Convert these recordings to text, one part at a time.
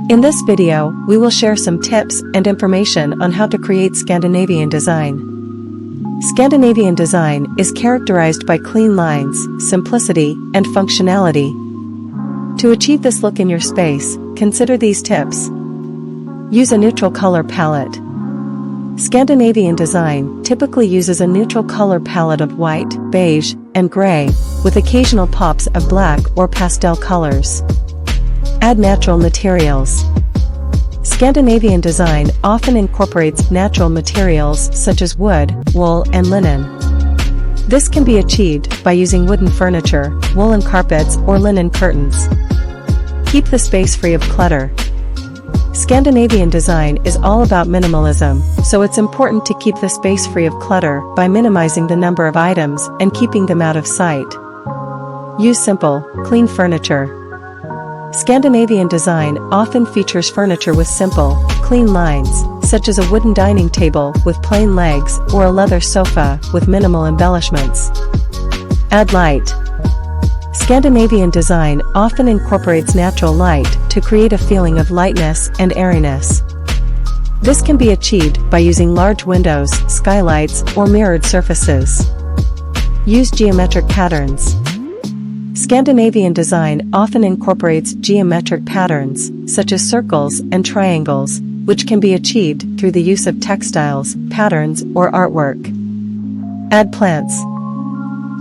In this video, we will share some tips and information on how to create Scandinavian design. Scandinavian design is characterized by clean lines, simplicity, and functionality. To achieve this look in your space, consider these tips. Use a neutral color palette. Scandinavian design typically uses a neutral color palette of white, beige, and gray, with occasional pops of black or pastel colors. Add natural materials. Scandinavian design often incorporates natural materials such as wood, wool, and linen. This can be achieved by using wooden furniture, woolen carpets, or linen curtains. Keep the space free of clutter. Scandinavian design is all about minimalism, so it's important to keep the space free of clutter by minimizing the number of items and keeping them out of sight. Use simple, clean furniture. Scandinavian design often features furniture with simple, clean lines, such as a wooden dining table with plain legs or a leather sofa with minimal embellishments. Add light. Scandinavian design often incorporates natural light to create a feeling of lightness and airiness. This can be achieved by using large windows, skylights, or mirrored surfaces. Use geometric patterns. Scandinavian design often incorporates geometric patterns, such as circles and triangles, which can be achieved through the use of textiles, patterns, or artwork. Add plants.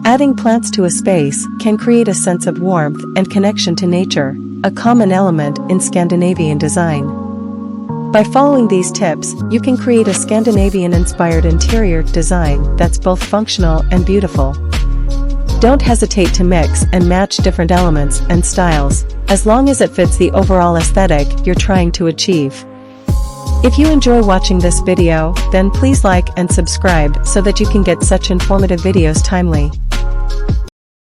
Adding plants to a space can create a sense of warmth and connection to nature, a common element in Scandinavian design. By following these tips, you can create a Scandinavian-inspired interior design that's both functional and beautiful. Don't hesitate to mix and match different elements and styles, as long as it fits the overall aesthetic you're trying to achieve. If you enjoy watching this video, then please like and subscribe so that you can get such informative videos timely.